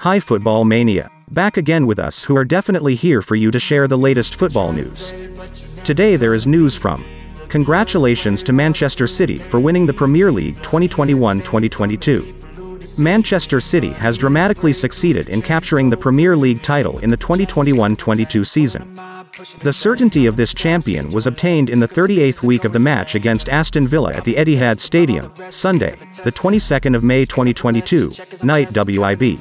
Hi Football Mania. Back again with us who are definitely here for you to share the latest football news. Today there is news from. Congratulations to Manchester City for winning the Premier League 2021-2022. Manchester City has dramatically succeeded in capturing the Premier League title in the 2021-22 season. The certainty of this champion was obtained in the 38th week of the match against Aston Villa at the Etihad Stadium, Sunday, the 22nd of May 2022, night WIB.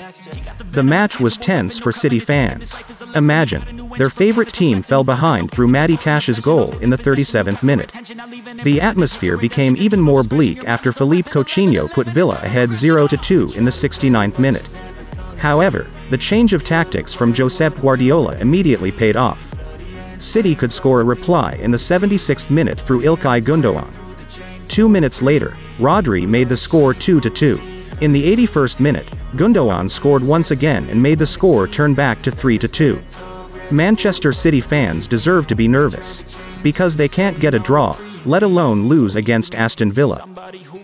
The match was tense for City fans. Imagine, their favorite team fell behind through Matty Cash's goal in the 37th minute. The atmosphere became even more bleak after Philippe Coutinho put Villa ahead 0-2 in the 69th minute. However, the change of tactics from Josep Guardiola immediately paid off. City could score a reply in the 76th minute through Ilkay Gundogan. 2 minutes later, Rodri made the score 2-2. In the 81st minute, Gundogan scored once again and made the score turn back to 3-2. Manchester City fans deserve to be nervous. Because they can't get a draw, let alone lose against Aston Villa.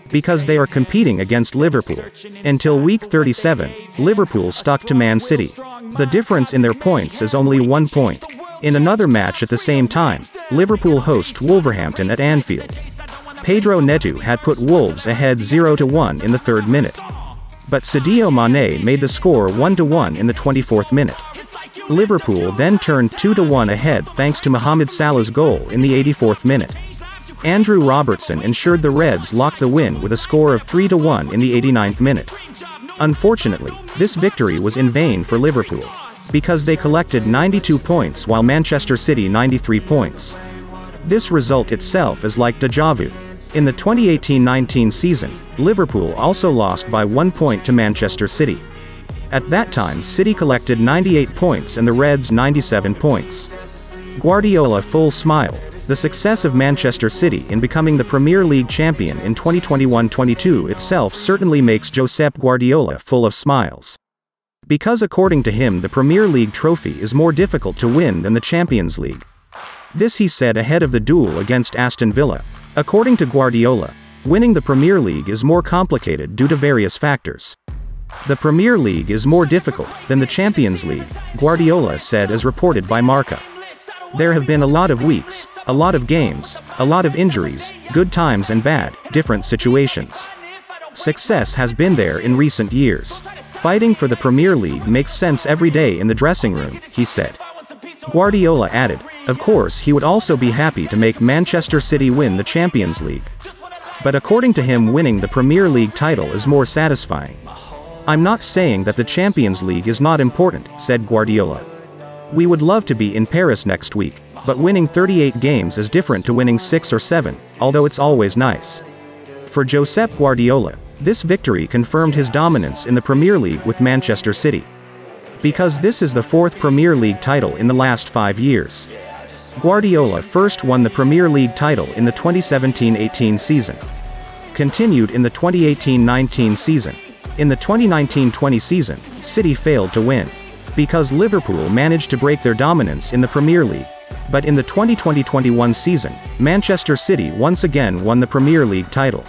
Because they are competing against Liverpool. Until week 37, Liverpool stuck to Man City. The difference in their points is only 1 point. In another match at the same time, Liverpool host Wolverhampton at Anfield. Pedro Neto had put Wolves ahead 0-1 in the 3rd minute. But Sadio Mane made the score 1-1 in the 24th minute. Liverpool then turned 2-1 ahead thanks to Mohamed Salah's goal in the 84th minute. Andrew Robertson ensured the Reds locked the win with a score of 3-1 in the 89th minute. Unfortunately, this victory was in vain for Liverpool, because they collected 92 points while Manchester City 93 points. This result itself is like déjà vu. In the 2018-19 season, Liverpool also lost by 1 point to Manchester City. At that time City collected 98 points and the Reds 97 points. Guardiola full smile. The success of Manchester City in becoming the Premier League champion in 2021-22 itself certainly makes Josep Guardiola full of smiles. Because according to him the Premier League trophy is more difficult to win than the Champions League. This he said ahead of the duel against Aston Villa. According to Guardiola, winning the Premier League is more complicated due to various factors. The Premier League is more difficult than the Champions League, Guardiola said as reported by Marca. There have been a lot of weeks, a lot of games, a lot of injuries, good times and bad, different situations. Success has been there in recent years. Fighting for the Premier League makes sense every day in the dressing room, he said. Guardiola added, of course he would also be happy to make Manchester City win the Champions League. But according to him winning the Premier League title is more satisfying. I'm not saying that the Champions League is not important, said Guardiola. We would love to be in Paris next week, but winning 38 games is different to winning 6 or 7, although it's always nice. For Josep Guardiola, this victory confirmed his dominance in the Premier League with Manchester City. Because this is the 4th Premier League title in the last 5 years. Guardiola first won the Premier League title in the 2017-18 season. Continued in the 2018-19 season. In the 2019-20 season, City failed to win. Because Liverpool managed to break their dominance in the Premier League. But in the 2020-21 season, Manchester City once again won the Premier League title.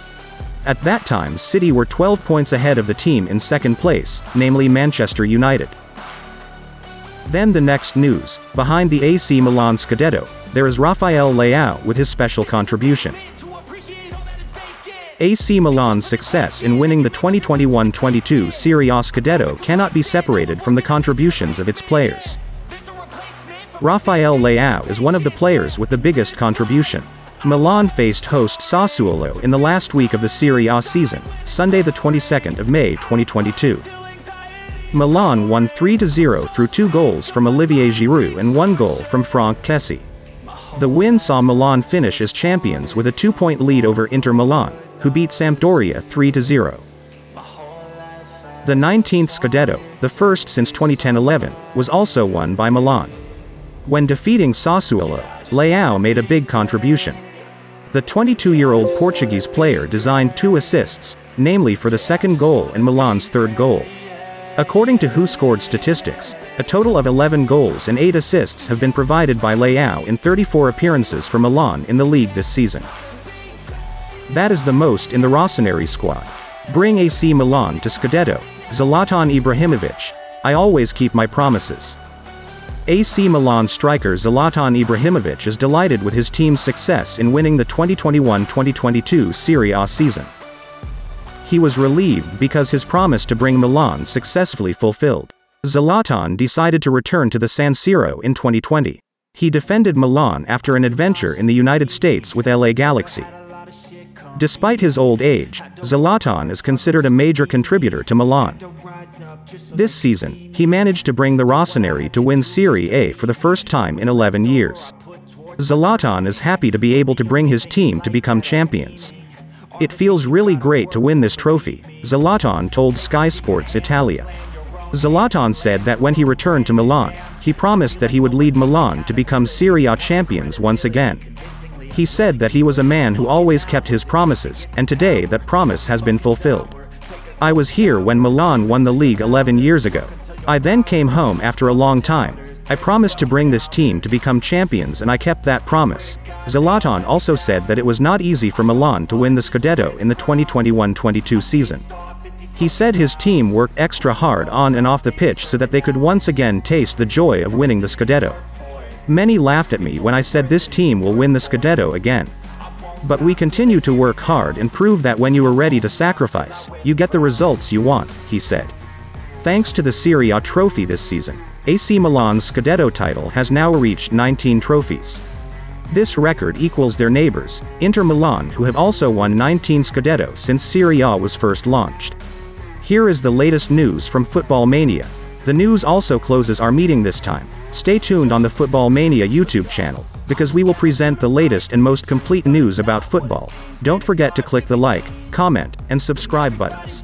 At that time City were 12 points ahead of the team in 2nd place, namely Manchester United. Then the next news, behind the AC Milan Scudetto, there is Rafael Leao with his special contribution. AC Milan's success in winning the 2021-22 Serie A Scudetto cannot be separated from the contributions of its players. Rafael Leao is one of the players with the biggest contribution. Milan faced host Sassuolo in the last week of the Serie A season, Sunday the 22nd of May 2022. Milan won 3-0 through 2 goals from Olivier Giroud and 1 goal from Franck Kessie. The win saw Milan finish as champions with a 2-point lead over Inter Milan, who beat Sampdoria 3-0. The 19th Scudetto, the first since 2010-11, was also won by Milan. When defeating Sassuolo, Leao made a big contribution. The 22-year-old Portuguese player designed 2 assists, namely for the 2nd goal and Milan's 3rd goal. According to Who Scored Statistics, a total of 11 goals and 8 assists have been provided by Leao in 34 appearances for Milan in the league this season. That is the most in the Rossoneri squad. Bring AC Milan to Scudetto. Zlatan Ibrahimovic. I always keep my promises. AC Milan striker Zlatan Ibrahimovic is delighted with his team's success in winning the 2021-2022 Serie A season. He was relieved because his promise to bring Milan successfully fulfilled. Zlatan decided to return to the San Siro in 2020. He defended Milan after an adventure in the United States with LA Galaxy. Despite his old age, Zlatan is considered a major contributor to Milan. This season, he managed to bring the Rossoneri to win Serie A for the first time in 11 years. Zlatan is happy to be able to bring his team to become champions. It feels really great to win this trophy, Zlatan told Sky Sports Italia. Zlatan said that when he returned to Milan, he promised that he would lead Milan to become Serie A champions once again. He said that he was a man who always kept his promises, and today that promise has been fulfilled. I was here when Milan won the league 11 years ago. I then came home after a long time. I promised to bring this team to become champions and I kept that promise. Zlatan also said that it was not easy for Milan to win the Scudetto in the 2021-22 season. He said his team worked extra hard on and off the pitch so that they could once again taste the joy of winning the Scudetto. Many laughed at me when I said this team will win the Scudetto again. But we continue to work hard and prove that when you are ready to sacrifice, you get the results you want, he said. Thanks to the Serie A trophy this season, AC Milan's Scudetto title has now reached 19 trophies. This record equals their neighbors, Inter Milan, who have also won 19 Scudetto since Serie A was first launched. Here is the latest news from Football Mania. The news also closes our meeting this time. Stay tuned on the Football Mania YouTube channel, because we will present the latest and most complete news about football. Don't forget to click the like, comment, and subscribe buttons.